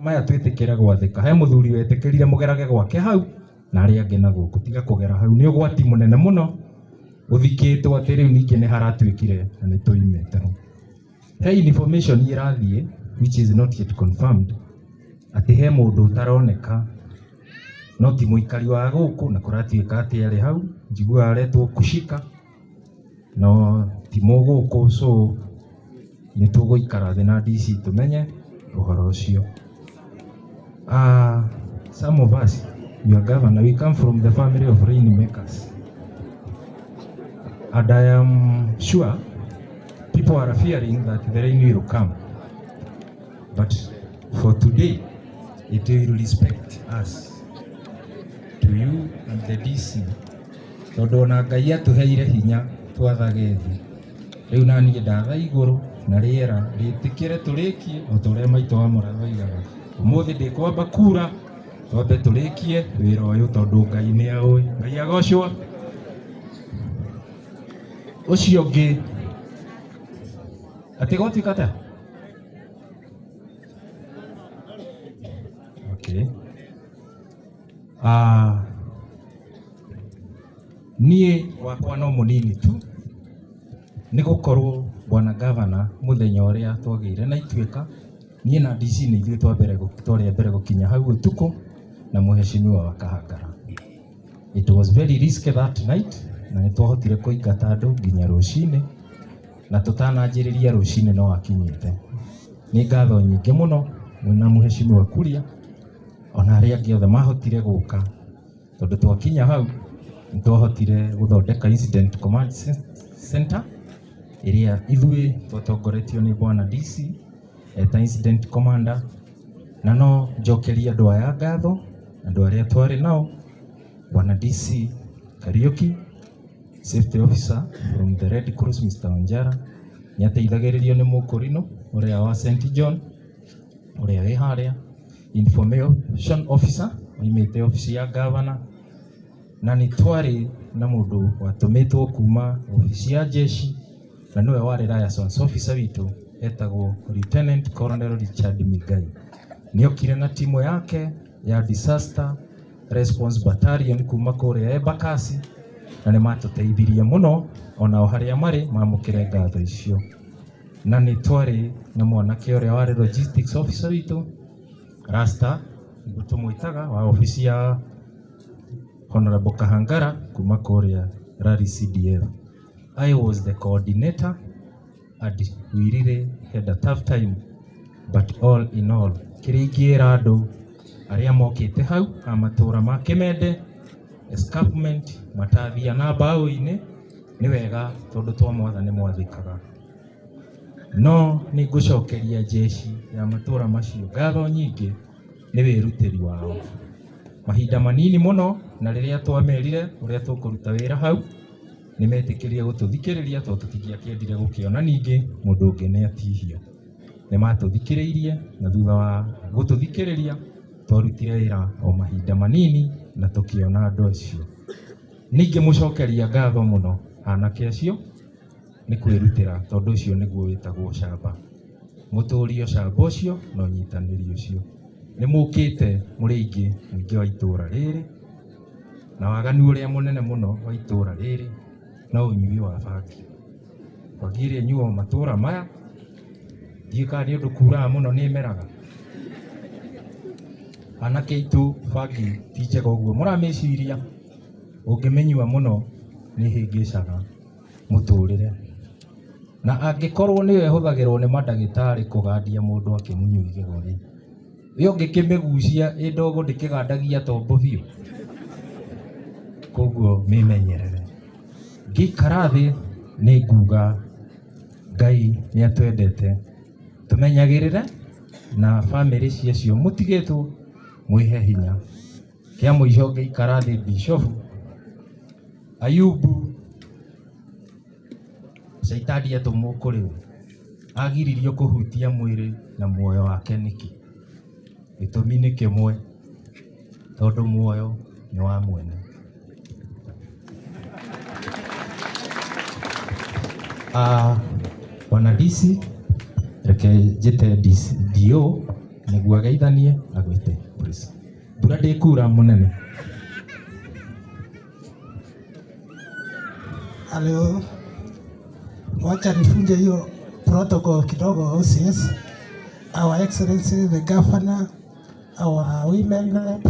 maya twetekera gwathika he muthuri wetekerire mugerage gwake hau na ari ange na guku tiga kugera hau ni ugwati munene muno uthikitwo ati riu ningi ni haratwikire na ni tuimete ho. He information irathie which is not yet confirmed ati he mundu utaroneka no ti muikari wa guku na kuratuika ati ari hau njigua aretwo kushika no ti muguku so ni tuguikara thi na DC tumenye uhoro ucio. Some of us, your governor, we come from the family of rainmakers, and I am sure people are fearing that the rain will come, but for today it will respect us, to you and the DC. Tondu ona Ngai atuheire hinya twathage thi riu nani ndatha iguru na riera ritikire turikie otoria maito wa murathoigaga umuthi ndikwamba kura twambe turikie wira uyu tondu Ngai ni aui. Ngai agocwo. Ucio ngi ati gotikata okay. Nie wakwa no munini tu ni gukorwo bwana governor muthenya uria twagire na itweka nie na DC ni ithuĩ twarĩa mbere gukinya hau utuku na muheshimiwa wa Kahangara. It was very risky that night na ni twahotire kuingata andu nginya rucini na tutananjĩrĩria rucini no akinyite. Ni ngatho nyingĩ muno mwina muheshimiwa Kuria ona arĩa angĩ othe mahotire guka tondu twakinya hau ni twahotire guthondeka incident command center iria ithuĩ twatongoretio ni bwana DC eta incident commander na no njokeria andu aya ngatho andu aria twari nao bwana DC Kariuki safety officer from the Red Cross Mr. Wanjara ni ateithagĩrĩrio ni Mukurino uria wa St. John uria wi haria information officer oimite ofisi ya governor na ni twari na mundu watumitwo kuma ofisi ya jeshi na niwe wari liaison officer witu etagwo Lieutenant Colonel Richard Migai. Niokire na timu yake ya disaster response battalion kuma kuria Embakasi na ni matuteithirie muno ona o haria mari mamukire ngatho icio. Na ni twari na mwanake uria wari logistics officer witu Rasta tumwitaga wa ofisi ya Honorable Kahangara kuma kuria Rally CDF. I was the coordinator and we really had a tough time, but all in all kirigira andu aria mokite hau amatura ma Kimende escarpment matathia na bao-ini ni wega tondu twamwatha ni mwathikaga no ni ngucokeria jeshi ya matura macio ngatho nyingi ni wirutiri wao mahinda manini muno na riria twamerire uria tukuruta wira hau ni metikirie gututhikiriria tondu tutingiakendire gukiona ningi mundu ungi ni atihio ni matuthikiriirie na thutha wa gututhikiriria twarutire wira o mahinda manini na tukiona andu acio ningi mucokeria ngatho muno anake acio ni kwirutira tondu ucio niguo witagwo camba muturio camba ucio no nyitaniri ucio ni mukite muri ingi mwingi wa itura riri na waganu uria munene muno wa itura riri no unyui wa bangi wagire nyuo matura maya thika ni undu kura muno ni meraga anake itu bangi tijega uguo murameciria ungimenyua muno ni hingicaga muturire na angikorwo niwe huthagirwo ni madagitari kugandia mundu akimunyua igego ri iyo ngikimigucia indogo ndikigandagia tombo biu koguo mimenyerere ngikara thi ni nguga Ngai ni atwendete tumenyagirire na family ciacio mutigitwo mwihe hinya kia muico ngikara thi Bishop Ayubu Saitani atumukuri agiririo kuhutia mwiri na muoyo wake niki gitumi ni kimwe tondu muoyo ni wa mwene. Bwana DC reke jite DO niguo ageithanie agwite please. Mbura ndikura munene. Hello. Wacha nifunje hiyo protocol kidogo OCS. Our Excellency the Governor, our women rep,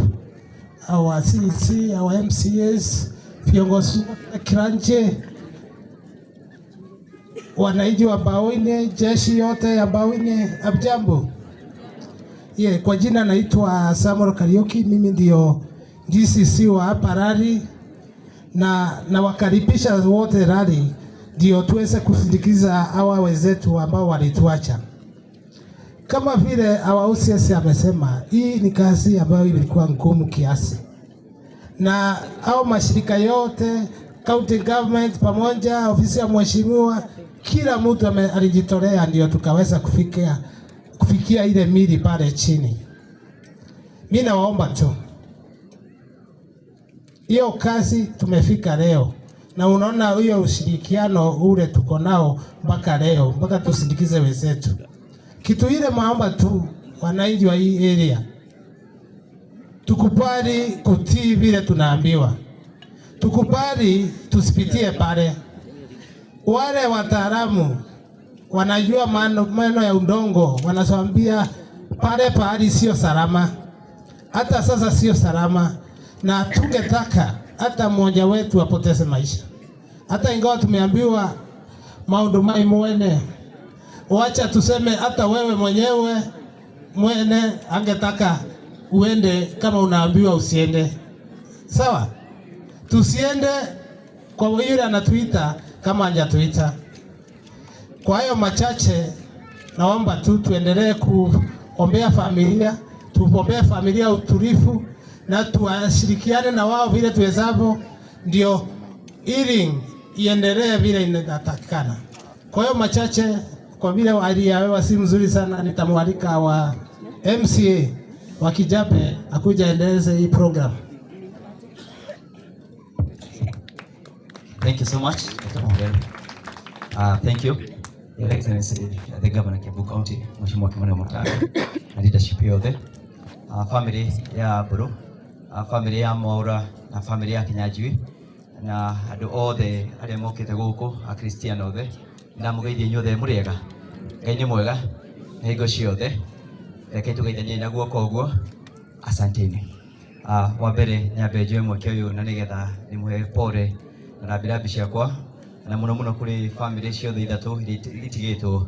our CC, our MCAs, viongozi wa kiranje, wananchi wa Bawine, jeshi yote ya Bawine, abjambo. Kwa jina naitwa Samuel Kariuki, mimi ndio DCC wa hapa Rari, na wakaribisha wote Rari ndio tuweze kusindikiza hawa wenzetu ambao walituacha. Kama vile our OCS amesema, hii ni kazi ambayo ilikuwa ngumu kiasi, na au mashirika yote, county government pamoja, ofisi ya mheshimiwa, kila mtu alijitolea ndio tukaweza kufikia ile mili pale chini. Mimi nawaomba tu, hiyo kazi tumefika leo, na unaona hiyo ushirikiano ule tuko nao mpaka leo, mpaka tusindikize wenzetu. Kitu ile maomba tu wananchi wa hii area, tukubali kutii vile tunaambiwa, tukubali tusipitie pale. Wale wataalamu wanajua maneno ya udongo, wanasambia pale pahali sio salama. Hata sasa sio salama, na tungetaka hata mmoja wetu apoteze maisha. Hata ingawa tumeambiwa maundu mai mwene, wacha tuseme hata wewe mwenyewe mwene angetaka uende kama unaambiwa usiende. Sawa? Tusiende kwa yule anatuita kama hajatuita. Kwa hiyo machache, naomba tu tuendelee kuombea familia, tuombee familia utulivu, na tuashirikiane na wao vile tuwezavyo, ndio ili iendelee vile inatakikana. Kwa hiyo machache, kwa vile hali ya hewa si mzuri sana, nitamwalika wa MCA wa Kijape akuja endeleze hii program. Thank you so much. Thank you, Your Excellency, the Governor Kiambu County, Mheshimiwa Kimani Wamatangi, na leadership yote, family ya Buru, family ya Mwaura, na family ya Kinyanjui, na andu othe aria mokite guku akristiano othe, na mugeithie inyuothe muriega. Ngai ni mwega na hingo ciothe, reke tugeithanie na guoko uguo. Asanteni. Wa mbere nyambe njoe mweke uyu na nigetha nimuhe pole na bilabi ciakwa, na muno kuri family ciothe ithatu itigitwo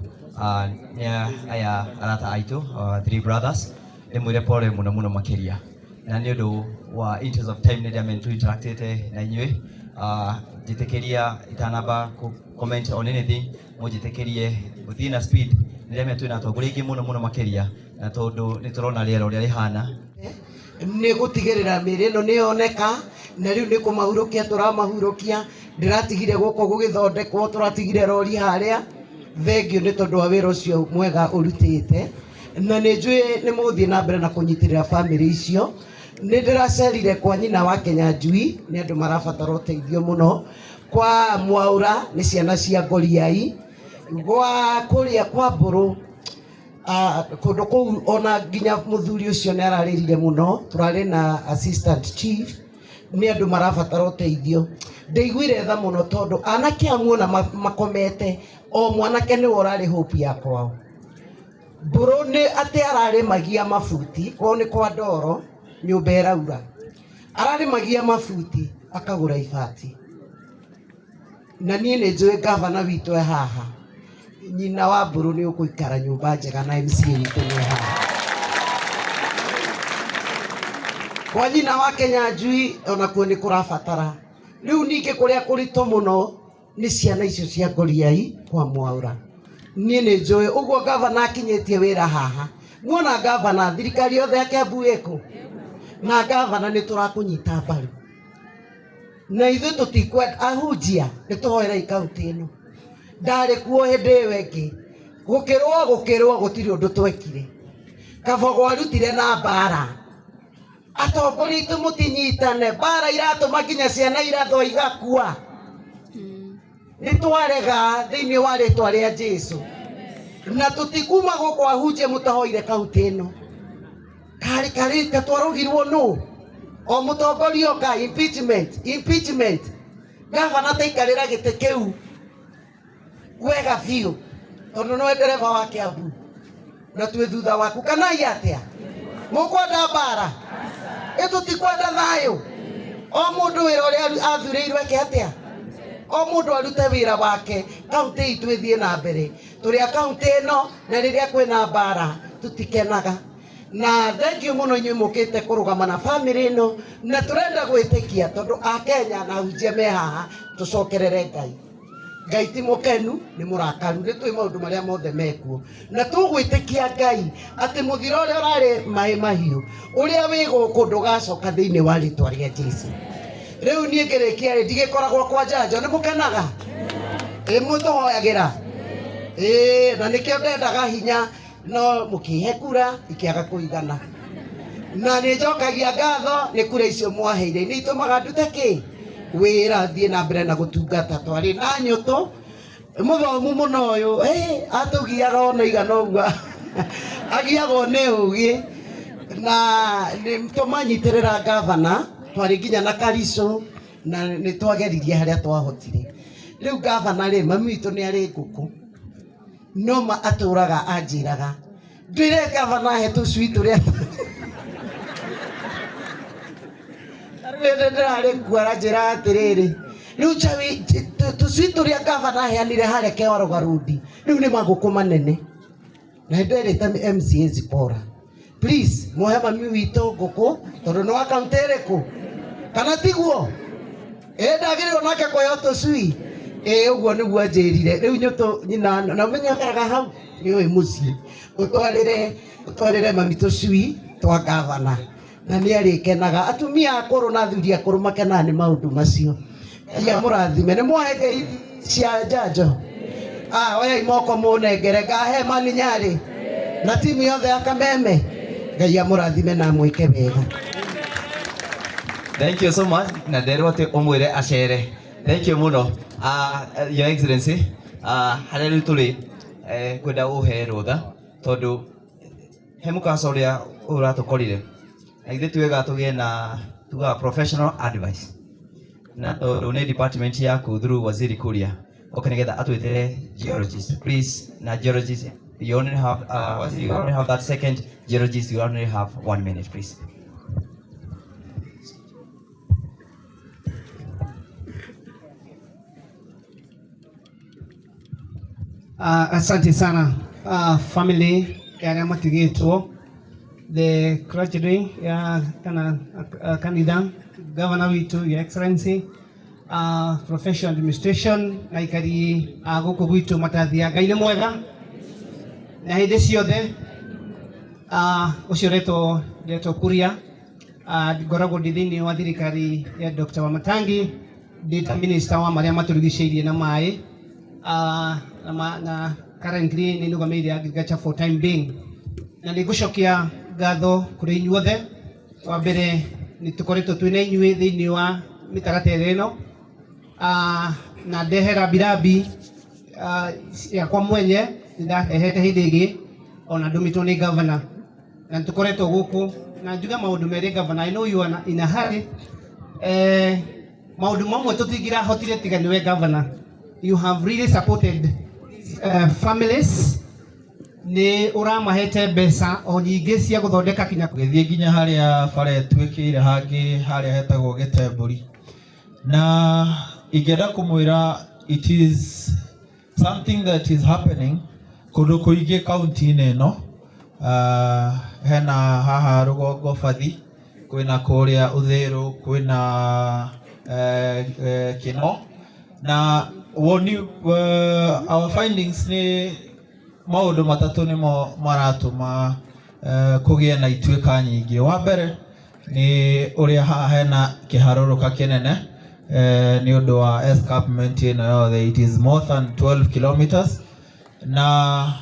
ni aya arata aitu, three brothers. Nimwire pole muno makiria, na ni undu wa interest of time ni diamond to interactete na inywe. Jitekeria itanaba comment on anything, mujitekerie within a speed ni diamond twina togurigi muno makiria, na tondu ni turona riera uria rihana ni gutigirira miri ino ni yoneka, na riu ni kumahurukia turamahurukia. Ndiratigire guko gugithondekwo, turatigire rori haria. Thengio ni tondu wa wira ucio mwega urutite, na ni njui ni muthie na mbere na kunyitirira family icio. Ni ndiracerire kwa nyina wa Kinyanjui, ni andu marabatara uteithio muno. Kwa Mwaura ni ciana cia Ngoriai, gwa kuria kwa Buru kundu kuu ona nginya muthuri ucio ni araririre muno. Turari na assistant chief, ni andu marabatara uteithio. Ndeiguire tha muno tondu anake amuona makomete, o mwanake ni urari hope ya kwao. Buru ni ati arari magia mafuti, kwao ni kwa Ndoro, nyumba iraura. Arari magia mafuti akagura ibati. Na nie ni njui gavana witu e haha, nyina wa Buru ni ukuikara nyumba njega, na MCA witu ni haha. Kwa nyina wa Kinyanjui ona kuo ni kurabatara. Riu ningi kuria kurito muno ni ciana icio cia Ngoriai kwa Mwaura. Nie ni njui uguo gavana akinyitie wira haha. Muona gavana thirikari yothe ya Kiambu iko na gavana ni turakunyita mbaru, na ithu tutikwenda ahunjia ni tuhoera ikaunti ino. Ndari kuo hindi wengi gukirwo gutiri undu twekire. Kabogo arutire na mbara, atongori tu mutinyitane, mbara iratuma nginya ciana irathwo igakua. Ni twarega thiini wa ritwa ria Jesu, na tutikuma guku ahunjia mutahoire kaunti ino. ikarika twarugirwo no o mutongoria oka impeachment gavana taikarira gite kiu wega biũ tondu no ndereba wa Kiambu na twi thutha waku kana iatia mukwenda mbara itutikwenda thayo o mundu wira uria athurirwe ke atia o mundu arute wira wake kaunti itu ithie na mbere turi kaunti ino na riria kwina mbara tutikenaga na thank you muno nyu mukite kurugama na family ino na turenda gwitikia tondu a Kenya na hunjia me haha tucokerere Ngai ti mukenu ni murakaru ni twi maundu maria mothe mekuo na tugwitikia Ngai ati muthiro uria urari mai mahiu uria wi guku ndugacoka thiini wa ritwa ria Jesu riu nie ngirikia ri ndigikoragwo kwa njanjo ni mukenaga mutohoyagira na nikio ndendaga hinya no mukihe kura ikiaga kuigana na ni njokagia ngatho ni kura icio mwaheire ni itumaga ndute ki wira thie na mbere na gutungata twari na nyuto muthomu muno uyu atugiaga ona igana uguo agiago ne ugi na ni tumanyitirira gavana twari nginya na Kariso na ni twageririe haria twahotire riu gavana ri mami itu ni ari nguku no ma aturaga anjiraga ndire gavana he tucui turia ndare kuara njira atiriri riu chawi tucui turia gavana heanire haria Kewaruga Road riu ni maguku manene na ndere ta MCA Zipora please mohe mami witu nguku tondu no akaunti iriku kana tiguo ndagirirwo nake kuoya tucui uguo niguo njirire riu nyuto nyina na menyakaraga hau ni oi mucii utwarire mami tucui twa gavana na ni arikenaga atumia akuru na athuri akuru makenaga ni maundu macio ya murathime ni mwahe cia njanjo oya imoko munengere ngahe mani nyari na timu yothe ya Kameme Ngai amurathime na mwike wega. Thank you so much. Na nderwo te omwire acere. Thank you muno. Your Excellency, haria riu turi kwenda uhe rutha tondu he mukaca uria uratukorire na ithe twega tugie na tuga professional advice na tondu ni department yaku through Waziri Kuria okanigetha atwitire geologist please na geologist you only have you only have that second geologist you only have 1 minute please. Asante sana family ya matigitwo the clergy ya kana candidate governor witu your excellency professional administration na ikari guku gwitu matathia Ngai ni mwega na hindi ciothe ucio reto Kuria ngoragwo ndi thiini wa thirikari ya Dr. Wamatangi data minister wa maria maturigiceirie na mai na currently ni nugamire agriculture for time being na nigucokia ngatho kuri inyuothe wa mbere ni tukoretwo twina inyui thiini wa mitaratere ino na ndehera birabi ya kwa mwenye ndahete hindi ingi ona ndumitwo ni governor na tukoretwo guku na njuga maundu meri governor I know you are in a hurry maundu mamwe tutingira hotire tiga niwe governor you have really supported families ni uramahete mbeca o nyingi cia guthondeka kinya githie nginya haria bare twikire hangi haria hetagwo Gitemburi na ingenda kumwira it is something that is happening kundu kuingi county ino hena haha rugongo Bathi kwina kuria Uthiru kwina Kino na our findings ni maundu matatu nimo maratuma kugie na ituika nyingi. Wa mbere ni uria hena kiharuruka kinene ni undu wa escarpment ino yothe it is more than 12 kilometers na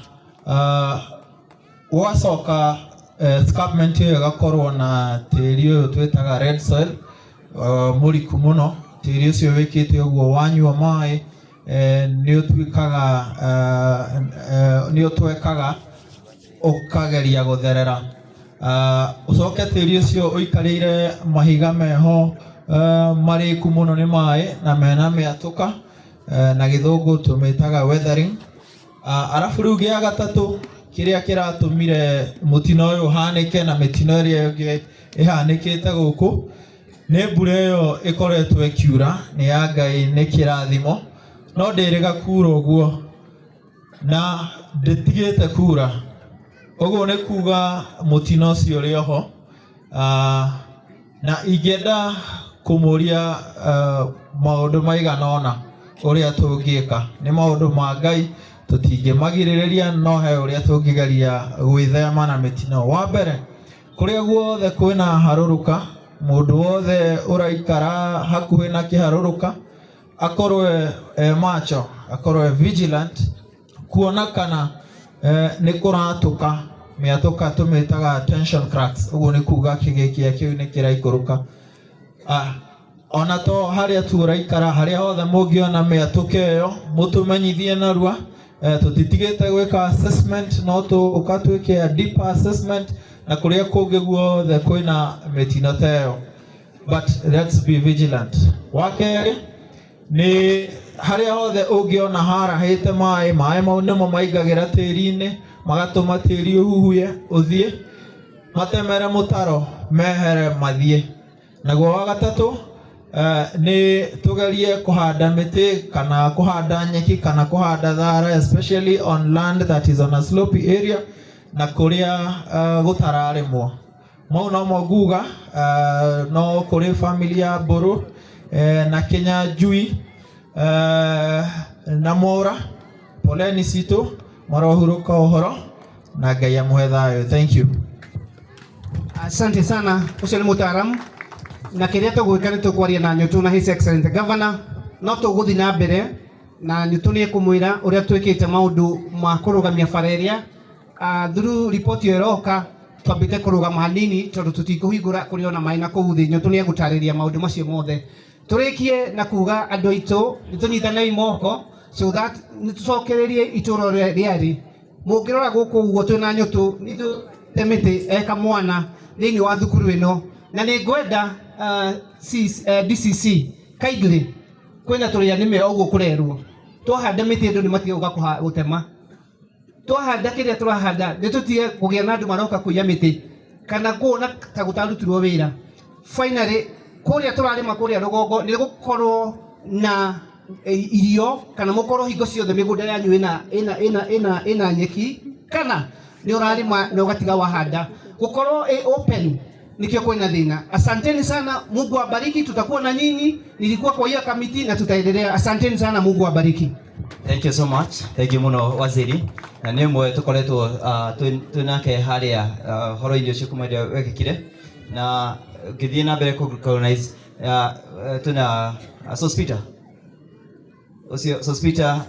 wacoka escarpment iyo igakorwo na tiri uyu twitaga red soil muriku muno tiri ucio wikite uguo wanyua mai ni utwekaga ukageria gutherera ucoke tĩri ũcio ũikarĩire mahiga meho marĩku mũno nĩ maĩ na mena mĩatũka na gĩthũngũ tũmĩtaga weathering. Arabu rĩu gĩa gatatũ kĩrĩa kĩratũmire mũtino ũyũ ũhanĩke na mĩtino ĩrĩa ĩngĩ ĩhanĩkĩte gũkũ nĩ mbura ĩyo ĩkoretwo ĩkiura, nĩ ya Ngai, nĩ kĩrathimo, no ndĩrĩga kuura ũguo na ndĩtigĩte kuura. Ũguo nĩ kuga mũtino ũcio ũrĩ oho, na ingĩenda kũmũria maũndũ maigana ũna ũrĩa tũngĩka. Nĩ maũndũ ma Ngai, tũtingĩmagirĩrĩria, no he ũrĩa tũngĩgeria gwĩthema na mĩtino. Wa mbere, kũrĩa guothe kwĩna harũrũka, mũndũ wothe ũraikara hakuhĩ na kĩharũrũka akorwo macho, akorwo vigilant, kuona kana nĩ kũratũka mĩatũka tũmĩtaga tension cracks. Ũguo nĩ kuga kĩgĩkia kĩu nĩ kĩraikũrũka. Ona to harĩa tu ũraikara, harĩa hothe mũngĩona mĩatũka ĩyo mũtũmenyithie narua. Tũtitigĩte gwĩka assessment, no tũkatwĩke deep assessment na kũrĩa kũngĩ guothe kwĩna mĩtino ta ĩyo, but let's be vigilant. Wa kerĩ nĩ harĩa hothe ũngĩona harahĩte maĩ mau nĩmo maingagĩra tĩri-inĩ magatũma tĩri ũhuhie ũthiĩ, matemere mũtaro mehere mathiĩ. Naguo wa gatatũ nĩ tũgerie kũhanda mĩtĩ kana kũhanda nyeki kana kũhanda thara, especially on land that is on a slopey area na kũrĩa gũtararĩmwo. Mau no mo nguga, no kũrĩ family ya Mbũrũ na Kĩnyanjui na Mwaũra, poleni citũ, marohurũka ũhoro na Ngai amũhe thayũ. Thank you. Asante sana, ucio nĩ mũtaaramu na kĩrĩa tũgwĩka nĩ tũkwaria na Nyũtũ na His Excellency Governor, no tũgũthiĩ na mbere na Nyũtũ nĩ ekũmwĩra ũrĩa twĩkĩte maũndũ ma kũrũgamia bara ĩrĩa through report ĩyo ĩroka twambĩte kũrũgama hanini tondũ tũtikũhingũra kũrĩ ona maĩ na kũu thĩ. Nyũtũ nĩ egũtarĩria maũndũ macio mothe. Tũrĩkie na kuga andũ aitũ nĩ tũnyitanĩi moko so that nĩ tũcokererie itũũra rĩrĩa rĩarĩ. Mũngĩrora gũkũ ũguo twĩna Nyũtũ nĩ tũtemete eka mwana thĩinĩ wa thukuru ĩno, na nĩ ngwenda DCC kindly kwĩna tũrĩa nĩme ũguo kũrerwo twahanda mĩtĩ andũ nĩ matigoka gũtema. Twahanda kĩrĩa tũrahanda nĩ tũtige kũgĩa na andũ maroka kũiya mĩtĩ kana kuona ta gũtarutirwo wĩra. Finally kũrĩa tũrarĩma kũrĩa rũgongo nĩ gũkorwo na irio kana mũkorwo hingo ciothe mĩgũnda yanyu ĩna nyeki kana nĩ ũrarĩma na ũgatiga wahanda. Gũkorwo open nikio kwena thina. Asanteni sana, Mungu awabariki. Tutakuwa na nyinyi, nilikuwa kwa hiyo kamiti na tutaendelea. Asanteni sana, Mungu awabariki. Thank you so much. Thank you muno waziri. Na nĩ mwe tũkoretwo twĩnake harĩa horo-inĩ ũcio kuma rĩrĩa wekĩkire, na ngĩthiĩ na mbere kũ-colonize twĩna Sospita ucio. Sospita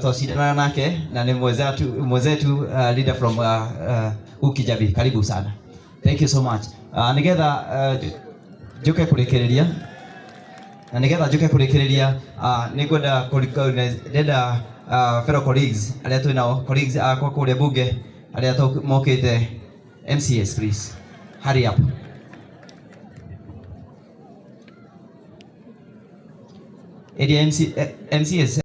twacindana nake na nĩ mwenzetu leader from Kijabi. Karibu sana. Thank you so much. Nigetha njoke kurekereria nĩ ngwenda ndenda fellow colleagues arĩa twĩnao, colleagues akwa kũrĩa bunge arĩa mokĩte, MCS please hurry up. Area MCS